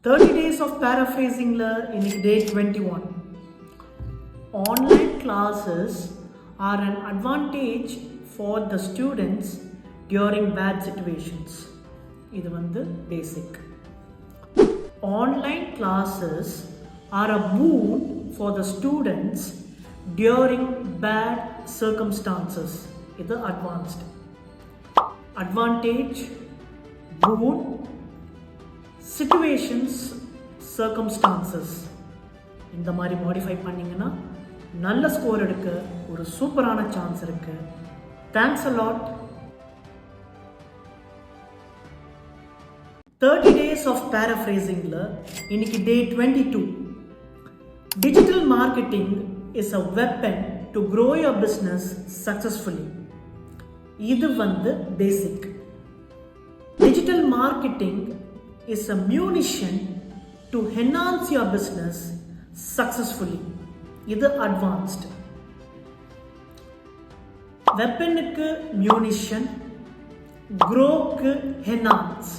30 days of paraphrasing இன்னைக்கு day 21. Online classes are an advantage for the students during bad situations. இது basic. Online classes are a boon for the students during bad circumstances. இது advanced. Advantage, boon, situations, circumstances. இந்த மாதிரி modify பண்ணீங்கன்னா நல்ல score எடுக்க ஒரு சூப்பரான chance இருக்கு. Thanks a lot. 30 days of paraphrasing இன்னைக்கு day 22. Digital marketing is a weapon to grow your business successfully. இது basic. Digital marketing is a munition to enhance your business successfully. இது advanced. வெப்பனுக்கு munition, growக்கு enhance.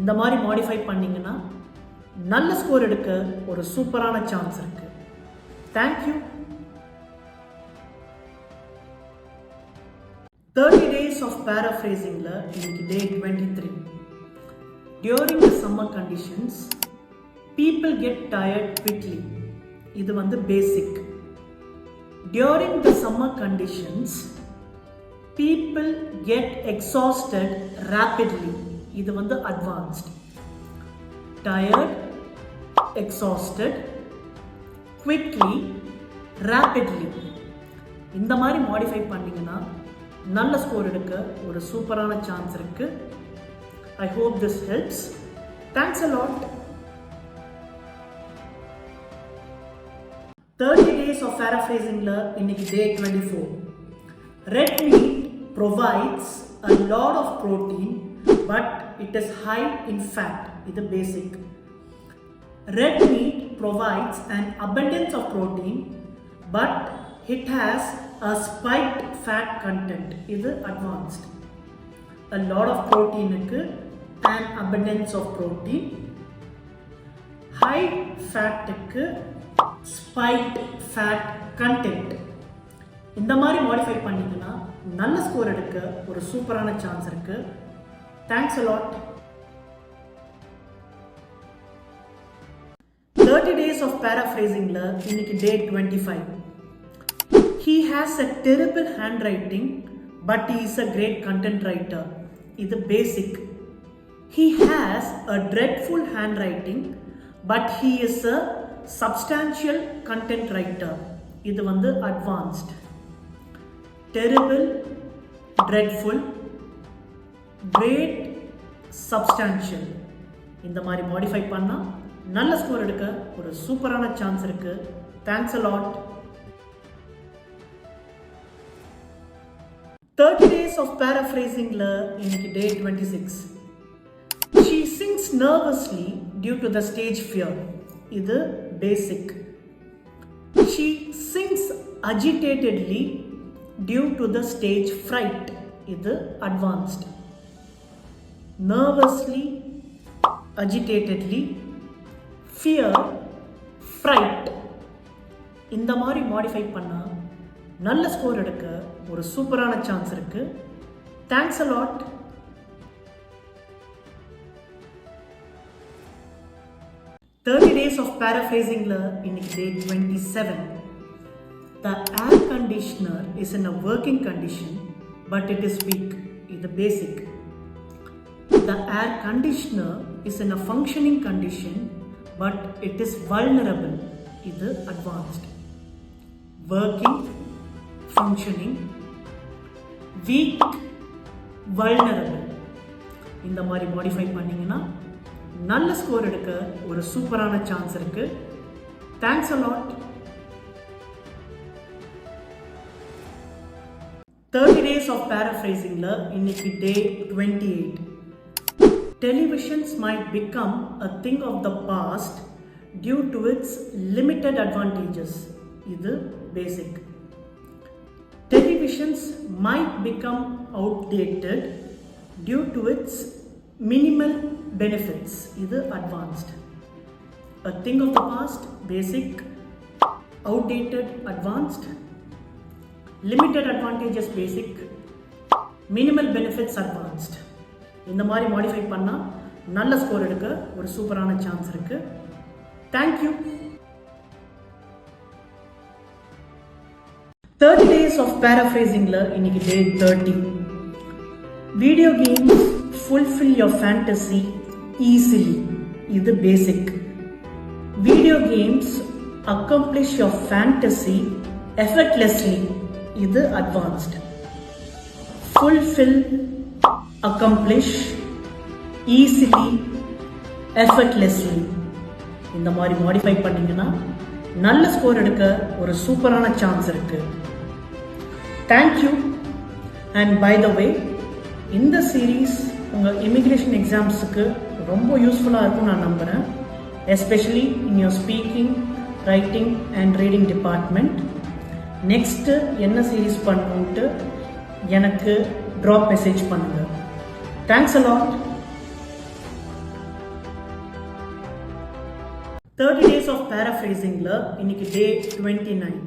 இந்த மாதிரி modify பண்ணீங்கன்னா நல்ல score எடுக்க ஒரு சூப்பரான சான்ஸ் இருக்கு. Thank you. 30 days of paraphrasing இன்னைக்கு day 23. During the summer conditions, people get tired quickly. இது basic. During the summer conditions, people get exhausted rapidly. இது advanced. Tired, exhausted, quickly, rapidly. இந்த மாதிரி modify பண்ணீங்கன்னா நல்ல ஸ்கோர் எடுக்க ஒரு சூப்பரான சான்ஸ் இருக்கு. I hope this helps. Thanks a lot. 30 days of paraphrasing இன்னைக்கு day 24. Red meat provides a lot of protein but it is high in fat. இது basic. Red meat provides an abundance of protein but it has a spiked fat content. இது advanced. A lot of protein க்கு an abundance of protein. High fat க்கு spiked fat content. இந்த மாதிரி modify பண்ணீங்கன்னா நல்ல score எடுக்க ஒரு சூப்பரான சான்ஸ் இருக்கு. Thanks a lot. 30 days of paraphrasing இன்னைக்கு day 25. He has a terrible handwriting but he is a great content writer. இது basic. He has a dreadful handwriting but he is a substantial content writer. இது advanced. Terrible, dreadful, great, substantial. இந்த மாதிரி modify பண்ணா நல்ல score எடுக்க ஒரு சூப்பரான chance இருக்கு. Thanks a lot. 30 days of paraphrasing இன்னைக்கு day 26. She sings nervously due to the stage fear. இது basic. She sings agitatedly due to the stage fright. இது advanced. Nervously, agitatedly, fear, fright. இந்த மாதிரி modify பண்ணா நல்ல score எடுக்க ஒரு சூப்பரான சான்ஸ் இருக்கு. Thanks a lot. 30 days of paraphrasing இன்னைக்கு day 27. The air conditioner is in a working condition but it is weak. இது basic. The air conditioner is in a functioning condition but it is vulnerable. இது advanced. Working, functioning, weak, vulnerable. இந்த மாதிரி modify பண்ணீங்கன்னா நல்ல score எடுக்க ஒரு சூப்பரான chance இருக்கு. Thanks a lot. 30 days of paraphrasing இன்னைக்கு day 28. Televisions might become a thing of the past due to its limited advantages. இது basic. Televisions might become outdated due to its minimal benefits இது advanced. A thing of the past basic, outdated advanced, limited advantages basic, minimal benefits advanced. இந்த மாதிரி modify பண்ணா நல்ல score எடுக்க ஒரு சூப்பரான chance இருக்கு. Thank you. 30 days of paraphrasing la இன்னைக்கு day 30. Video games fulfill your fantasy easily. இது basic. Video games accomplish your fantasy effortlessly. இது advanced. Fulfill, accomplish, easily, effortlessly. இந்த மாதிரி மாடிஃபை பண்ணீங்கன்னா நல்ல ஸ்கோர் எடுக்க ஒரு சூப்பரான சான்ஸ் இருக்கு. தேங்க்யூ. அண்ட் பை த வே, இந்த சீரீஸ் உங்கள் இமிக்ரேஷன் எக்ஸாம்ஸுக்கு ரொம்ப யூஸ்ஃபுல்லாக இருக்கும்னு நான் நம்புகிறேன். Especially in your speaking, writing and reading department. Next என்ன சீரீஸ் பண்ணணுன்ட்டு எனக்கு ட்ராப் மெசேஜ் பண்ணுங்கள். Thanks a lot. 30 days of paraphrasing la இன்னைக்கு day 29.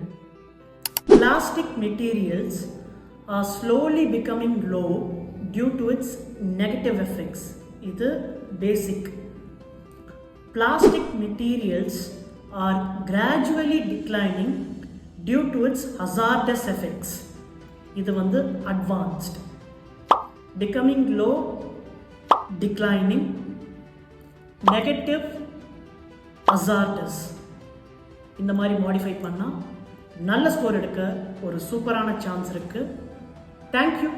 Plastic materials are slowly becoming low due to its negative effects. இது basic. Plastic materials are gradually declining due to its hazardous effects. இது வந்து advanced. Becoming low, declining, negative, hazardous. இந்த மாதிரி modify பண்ணால் நல்ல score எடுக்க ஒரு சூப்பரான சான்ஸ் இருக்கு. தேங்க்யூ.